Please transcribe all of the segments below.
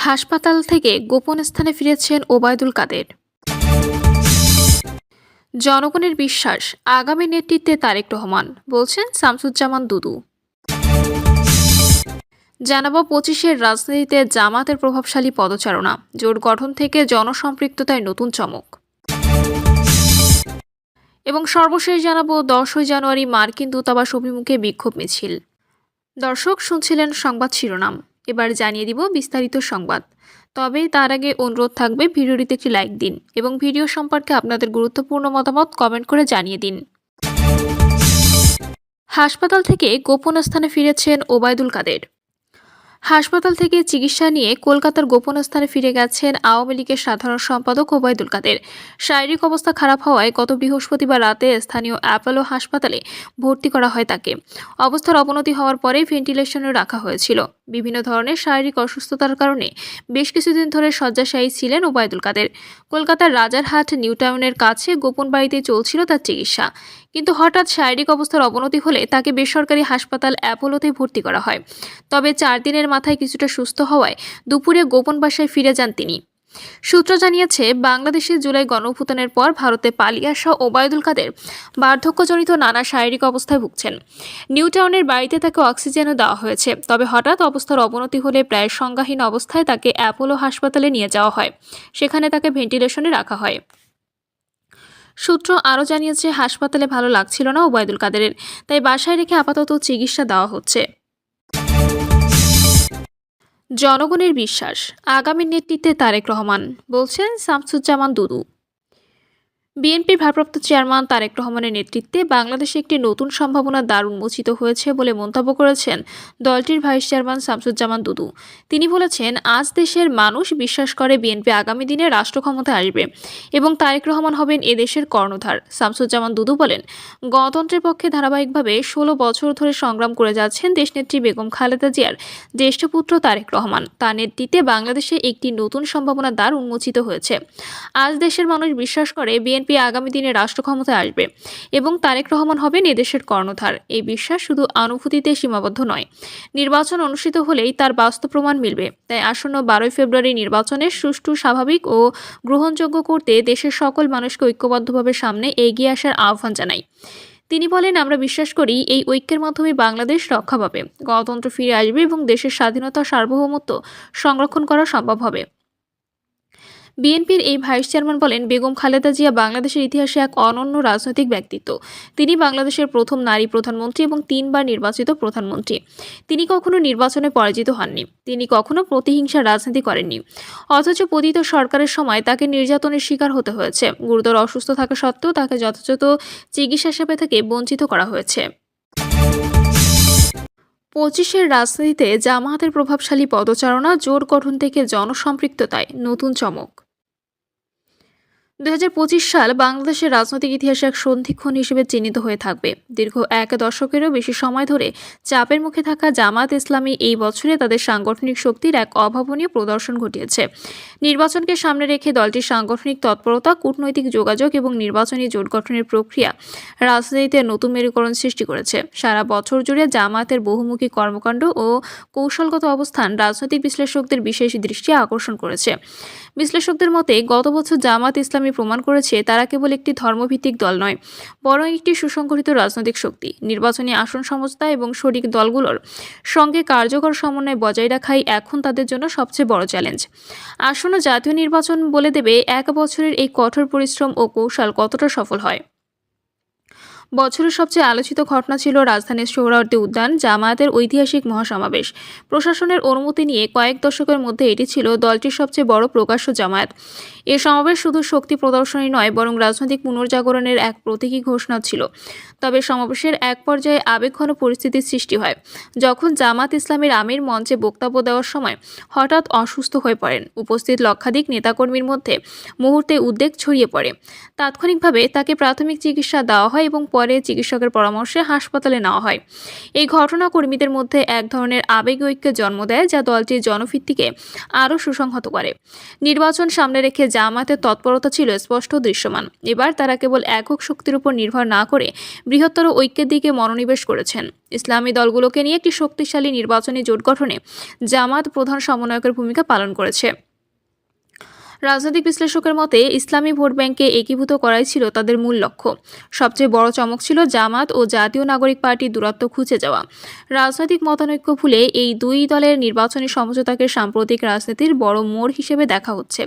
হাসপাতাল থেকে গোপন স্থানে ফিরেছেন ওবায়দুল কাদের। জনগণের বিশ্বাস, আগামী নেতৃত্বে তারেক রহমান, বলছেন শামসুজ্জামান দুদু। জানাবো 25-এর রাজনীতিতে জামাতের প্রভাবশালী পদচারণা, জোট গঠন থেকে জনসম্পৃক্ততায় নতুন চমক। এবং সর্বশেষ জানাবো 10ই জানুয়ারি মার্কিন দূতাবাস অভিমুখে বিক্ষোভ মিছিল। দর্শক, শুনছিলেন সংবাদ শিরোনাম, এবার জানিয়ে দিব বিস্তারিত সংবাদ। তবে তার আগে অনুরোধ থাকবে ভিডিওটিতে একটি লাইক দিন এবং ভিডিও সম্পর্কে আপনাদের গুরুত্বপূর্ণ মতামত কমেন্ট করে জানিয়ে দিন। হাসপাতাল থেকে গোপন স্থানে ফিরেছেন ওবায়দুল কাদের। হাসপাতাল থেকে চিকিৎসা নিয়ে কলকাতার গোপন স্থানে ফিরে গেছেন আওয়ামী লীগের সাধারণ সম্পাদক ওবায়দুল কাদের। শারীরিক অবস্থা খারাপ হওয়ায় গত বৃহস্পতিবার রাতে স্থানীয় অ্যাপোলো হাসপাতালে ভর্তি করা হয় তাকে। অবস্থার অবনতি হওয়ার পরে ভেন্টিলেশনে রাখা হয়েছিল। বিভিন্ন ধরনের শারীরিক অসুস্থতার কারণে বেশ কিছুদিন ধরে শয্যাশায়ী ছিলেন ওবায়দুল কাদের। কলকাতার রাজারহাট নিউটাউনের কাছে গোপন বাড়িতে চলছিল তার চিকিৎসা, কিন্তু হঠাৎ শারীরিক অবস্থার অবনতি হলে তাকে বেসরকারি হাসপাতাল অ্যাপোলোতে ভর্তি করা হয়। তবে 4 দিনের মাথায় কিছুটা সুস্থ হওয়ায় দুপুরে গোপন বাসায় ফিরে যান তিনি। সূত্র জানিয়েছে, বাংলাদেশে জুলাই গণঅভ্যুত্থানের পর ভারতে পালিয়ে আসা ওবায়দুল কাদের বার্ধক্যজনিত নানা শারীরিক অবস্থায় ভুগছেন। নিউটাউনের বাড়িতে তাকে অক্সিজেনও দেওয়া হয়েছে। তবে হঠাৎ অবস্থার অবনতি হলে প্রায় সংজ্ঞাহীন অবস্থায় তাকে অ্যাপোলো হাসপাতালে নিয়ে যাওয়া হয়। সেখানে তাকে ভেন্টিলেশনে রাখা হয়। সূত্র আরও জানিয়েছে, হাসপাতালে ভালো লাগছিল না ওবায়দুল কাদেরের, তাই বাসায় রেখে আপাতত চিকিৎসা দেওয়া হচ্ছে। জনগণের বিশ্বাস, আগামী নেতৃত্বে তারেক রহমান, বলছেন শামসুজ্জামান দুদু। বিএনপির ভারপ্রাপ্ত চেয়ারম্যান তারেক রহমানের নেতৃত্বে বাংলাদেশে একটি নতুন সম্ভাবনার দ্বার উন্মোচিত হয়েছে বলে মন্তব্য করেছেন দলটির ভাইস চেয়ারম্যান শামসুজ্জামান দুদু। তিনি বলেছেন, আজ দেশের মানুষ বিশ্বাস করে বিএনপি আগামী দিনে রাষ্ট্র ক্ষমতায় আসবে এবং তারেক রহমান হবেন এদেশের কর্ণধার। শামসুজ্জামান দুদু বলেন, গণতন্ত্রের পক্ষে ধারাবাহিকভাবে 16 বছর ধরে সংগ্রাম করে যাচ্ছেন দেশনেত্রী বেগম খালেদা জিয়ার জ্যেষ্ঠ পুত্র তারেক রহমান। তার নেতৃত্বে বাংলাদেশে একটি নতুন সম্ভাবনার দ্বার উন্মোচিত হয়েছে। আজ দেশের মানুষ বিশ্বাস করে বিএনপি আগামী দিনে রাষ্ট্র ক্ষমতায় আসবে এবং তারেক রহমান হবেন এদেশের কর্ণধার। এই বিশ্বাস শুধু অনুভূতিতে সীমাবদ্ধ নয়, নির্বাচন অনুষ্ঠিত হলেই তার বাস্তব প্রমাণ মিলবে। তাই আসন্ন 12 ফেব্রুয়ারি নির্বাচনের সুষ্ঠু, স্বাভাবিক ও গ্রহণযোগ্য করতে দেশের সকল মানুষকে ঐক্যবদ্ধভাবে সামনে এগিয়ে আসার আহ্বান জানাই। তিনি বলেন, আমরা বিশ্বাস করি এই ঐক্যের মাধ্যমে বাংলাদেশ রক্ষা পাবে, গণতন্ত্র ফিরে আসবে এবং দেশের স্বাধীনতা, সার্বভৌমত্ব সংরক্ষণ করা সম্ভব হবে। বিএনপির এই ভাইস চেয়ারম্যান বলেন, বেগম খালেদা জিয়া বাংলাদেশের ইতিহাসে এক অনন্য রাজনৈতিক ব্যক্তিত্ব। তিনি বাংলাদেশের প্রথম নারী প্রধানমন্ত্রী এবং 3 বার নির্বাচিত প্রধানমন্ত্রী। তিনি কখনো নির্বাচনে পরাজিত হননি। তিনি কখনো প্রতিহিংসার রাজনীতি করেননি। অথচ পতিত সরকারের সময় তাকে নির্যাতনের শিকার হতে হয়েছে। গুরুতর অসুস্থ থাকা সত্ত্বেও তাকে যথাযথ চিকিৎসা সেবা থেকে বঞ্চিত করা হয়েছে। 25-এর রাজনীতিতে জামায়াতের প্রভাবশালী পদচারণা, জোট গঠন থেকে জনসম্পৃক্ততায় নতুন চমক। 2025 সাল বাংলাদেশের রাজনৈতিক ইতিহাসে এক সন্ধিক্ষণ হিসেবে চিহ্নিত হয়ে থাকবে। দীর্ঘ 1 দশকেরও বেশি সময় ধরে চাপের মুখে থাকা জামায়াত ইসলামী এই বছরে তাদের সাংগঠনিক শক্তির এক অভাবনীয় প্রদর্শন ঘটিয়েছে। নির্বাচনকে সামনে রেখে দলটির সাংগঠনিক তৎপরতা, কূটনৈতিক যোগাযোগ এবং নির্বাচনী জোট গঠনের প্রক্রিয়া রাজনীতিতে নতুন মেরুকরণ সৃষ্টি করেছে। সারা বছর জুড়ে জামায়াতের বহুমুখী কর্মকাণ্ড ও কৌশলগত অবস্থান রাজনৈতিক বিশ্লেষকদের বিশেষ দৃষ্টি আকর্ষণ করেছে। বিশ্লেষকদের মতে, গত বছর জামায়াত ইসলামী প্রমাণ করেছে তারা কেবল একটি ধর্মভিত্তিক দল নয়, বরং একটি সুসংগঠিত রাজনৈতিক শক্তি। নির্বাচনী আসন সমঝোতা এবং শরিক দলগুলোর সঙ্গে কার্যকর সমন্বয় বজায় রাখাই এখন তাদের জন্য সবচেয়ে বড় চ্যালেঞ্জ। আসন্ন জাতীয় নির্বাচন বলে দেবে 1 বছরের এই কঠোর পরিশ্রম ও কৌশল কতটা সফল হয়। বছরের সবচেয়ে আলোচিত ঘটনা ছিল রাজধানীর সোহরাওয়ার্দী উদ্যান জামায়াতের ঐতিহাসিক মহাসমাবেশ। প্রশাসনের অনুমতি নিয়ে কয়েক দশকের মধ্যে এটি ছিল দলটির সবচেয়ে বড় প্রকাশ্য জামায়াত। এ সমাবেশ শুধু শক্তি প্রদর্শনী নয়, বরং রাজনৈতিক পুনর্জাগরণের এক প্রতীকী ঘোষণা ছিল। তবে সমাবেশের এক পর্যায়ে আবেগঘন পরিস্থিতির সৃষ্টি হয়, যখন জামায়াত ইসলামীর আমির মঞ্চে বক্তব্য দেওয়ার সময় হঠাৎ অসুস্থ হয়ে পড়েন। উপস্থিত লক্ষাধিক নেতাকর্মীর মধ্যে মুহূর্তে উদ্বেগ ছড়িয়ে পড়ে। তাৎক্ষণিকভাবে তাকে প্রাথমিক চিকিৎসা দেওয়া হয় এবং পরে পরে চিকিৎসকের পরামর্শে হাসপাতালে নেওয়া হয়। এই ঘটনা কর্মীদের মধ্যে এক ধরনের আবেগী ঐক্যের জন্ম দেয়, যা দলটির জনভিত্তিকে আরও সুসংহত করে। নির্বাচন সামনে রেখে জামায়াতের তৎপরতা ছিল স্পষ্ট দৃশ্যমান। এবার তারা কেবল একক শক্তির উপর নির্ভর না করে বৃহত্তর ঐক্যের দিকে মনোনিবেশ করেছেন। ইসলামী দলগুলোকে নিয়ে একটি শক্তিশালী নির্বাচনী জোট গঠনে জামায়াত প্রধান সমন্বয়কের ভূমিকা পালন করেছে। রাজনৈতিক বিশ্লেষকের মতে ইসলামী ভোট ব্যাংকে একীভূত করাই ছিল তাদের মূল লক্ষ্য। সবচেয়ে বড় চমক ছিল জামাত ও জাতীয় নাগরিক পার্টির দূরত্ব খুঁজে যাওয়া। রাজনৈতিক মতানৈক্য ভুলে এই দুই দলের নির্বাচনী সমঝোতাকে সাম্প্রতিক রাজনীতির বড় মোড় হিসেবে দেখা হচ্ছে।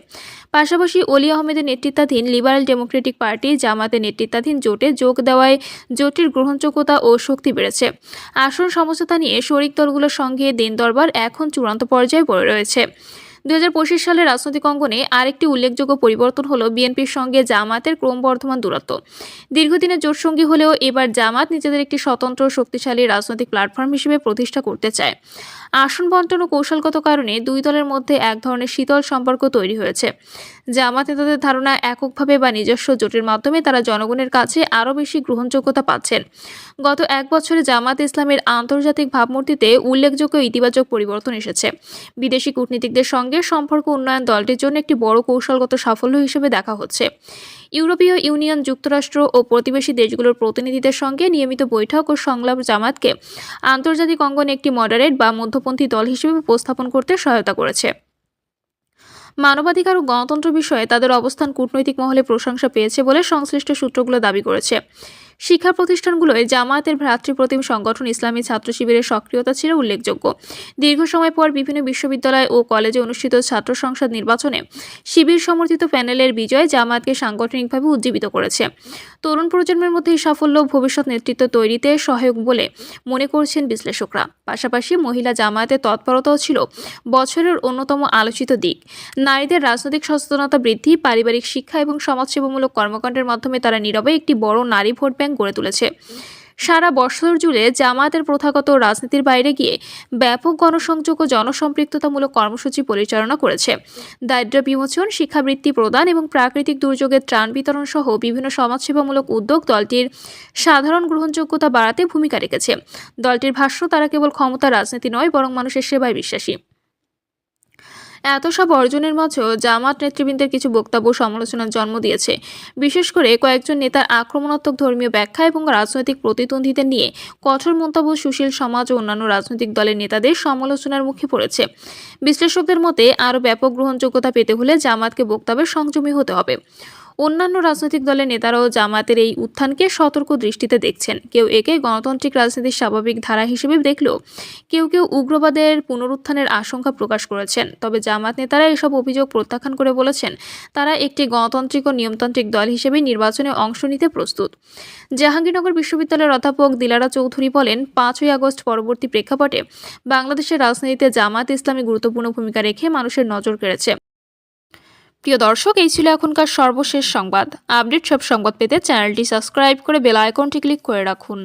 পাশাপাশি অলি আহমেদের নেতৃত্বাধীন লিবারেল ডেমোক্রেটিক পার্টি জামাতের নেতৃত্বাধীন জোটে যোগ দেওয়ায় জোটটির গ্রহণযোগ্যতা ও শক্তি বেড়েছে। আসন সমঝোতা নিয়ে শরিক দলগুলোর সঙ্গে দিন দরবার এখন চূড়ান্ত পর্যায়ে পড়ে রয়েছে। 2025 সালে রাজনৈতিক অঙ্গনে আরেকটি উল্লেখযোগ্য পরিবর্তন হলো বিএনপির সঙ্গে জামাতের ক্রমবর্ধমান দূরত্ব। দীর্ঘদিনের জোটসঙ্গী হলেও এবার জামাত নিজেদের একটি স্বতন্ত্র শক্তিশালী রাজনৈতিক প্ল্যাটফর্ম হিসেবে প্রতিষ্ঠা করতে চায়। আসন বণ্টন ও কৌশলগত কারণে দুই দলের মধ্যে এক ধরনের শীতল সম্পর্ক তৈরি হয়েছে। জামাত নেতাদের ধারণা, এককভাবে বা নিজস্ব জোটের মাধ্যমে তারা জনগণের কাছে আরও বেশি গ্রহণযোগ্যতা পাচ্ছেন। গত এক বছরে জামাত ইসলামের আন্তর্জাতিক ভাবমূর্তিতে উল্লেখযোগ্য ইতিবাচক পরিবর্তন এসেছে। বিদেশি কূটনীতিকদের সঙ্গে সম্পর্ক উন্নয়ন দলটির জন্য একটি বড় কৌশলগত সাফল্য হিসেবে দেখা হচ্ছে। ইউরোপীয় ইউনিয়ন, যুক্তরাষ্ট্র ও প্রতিবেশী দেশগুলোর প্রতিনিধিদের সঙ্গে নিয়মিত বৈঠক ও সংলাপ জামাতকে আন্তর্জাতিক অঙ্গনে একটি মডারেট বা মধ্যপন্থী দল হিসেবে উপস্থাপন করতে সহায়তা করেছে। মানবাধিকার ও গণতন্ত্র বিষয়ে তাদের অবস্থান কূটনৈতিক মহলে প্রশংসা পেয়েছে বলে সংশ্লিষ্ট সূত্রগুলো দাবি করেছে। শিক্ষা প্রতিষ্ঠানগুলোয় জামায়াতের ভ্রাতৃপ্রতিম সংগঠন ইসলামী ছাত্র শিবিরের সক্রিয়তা ছিল উল্লেখযোগ্য। দীর্ঘ সময় পর বিভিন্ন বিশ্ববিদ্যালয় ও কলেজে অনুষ্ঠিত ছাত্র সংসদ নির্বাচনে শিবির সমর্থিত প্যানেলের বিজয় জামায়াতকে সাংগঠনিকভাবে উজ্জীবিত করেছে। তরুণ প্রজন্মের মধ্যে এই সাফল্য ভবিষ্যৎ নেতৃত্ব তৈরিতে সহায়ক বলে মনে করছেন বিশ্লেষকরা। পাশাপাশি মহিলা জামায়াতের তৎপরতাও ছিল বছরের অন্যতম আলোচিত দিক। নারীদের রাজনৈতিক সচেতনতা বৃদ্ধি, পারিবারিক শিক্ষা এবং সমাজসেবামূলক কর্মকাণ্ডের মাধ্যমে তারা নীরবে একটি বড় নারী ভোট ব্যাংক গড়ে তুলেছে। সারা বছর জুড়ে জামায়াতের প্রথাগত রাজনীতির বাইরে গিয়ে ব্যাপক গণসংযোগ ও জনসম্পৃক্ততামূলক কর্মসূচি পরিচালনা করেছে। দারিদ্র্য বিমোচন, শিক্ষাবৃত্তি প্রদান এবং প্রাকৃতিক দুর্যোগের ত্রাণ বিতরণ সহ বিভিন্ন সমাজসেবামূলক উদ্যোগ দলটির সাধারণ গ্রহণযোগ্যতা বাড়াতে ভূমিকা রেখেছে। দলটির ভাষ্য, তারা কেবল ক্ষমতার রাজনীতি নয়, বরং মানুষের সেবায় বিশ্বাসী। এত সব অর্জনের মাঝেও জামাত নেতৃবৃন্দের কিছু বক্তব্য সমালোচনার জন্ম দিয়েছে। বিশেষ করে কয়েকজন নেতার আক্রমণাত্মক ধর্মীয় ব্যাখ্যা এবং রাজনৈতিক প্রতিদ্বন্দ্বীদের নিয়ে কঠোর মন্তব্য সুশীল সমাজ ও অন্যান্য রাজনৈতিক দলের নেতাদের সমালোচনার মুখে পড়েছে। বিশ্লেষকদের মতে, আরও ব্যাপক গ্রহণযোগ্যতা পেতে হলে জামাতকে বক্তব্যে সংযমী হতে হবে। অন্যান্য রাজনৈতিক দলের নেতারাও জামায়াতের এই উত্থানকে সতর্ক দৃষ্টিতে দেখছেন। কেউ একে গণতান্ত্রিক রাজনীতির স্বাভাবিক ধারা হিসেবে দেখলেও কেউ কেউ উগ্রবাদের পুনরুত্থানের আশঙ্কা প্রকাশ করেছেন। তবে জামায়াত নেতারা এসব অভিযোগ প্রত্যাখ্যান করে বলেছেন, তারা একটি গণতান্ত্রিক ও নিয়মতান্ত্রিক দল হিসেবে নির্বাচনে অংশ নিতে প্রস্তুত। জাহাঙ্গীরনগর বিশ্ববিদ্যালয়ের অধ্যাপক দিলারা চৌধুরী বলেন, 5ই আগস্ট পরবর্তী প্রেক্ষাপটে বাংলাদেশের রাজনীতিতে জামায়াত ইসলামী গুরুত্বপূর্ণ ভূমিকা রেখে মানুষের নজর কেড়েছে। প্রিয় দর্শক, এই ছিল এখনকার সর্বশেষ সংবাদ। আপডেট সব সংবাদ পেতে চ্যানেলটি সাবস্ক্রাইব করে বেল আইকনটি ক্লিক করে রাখুন।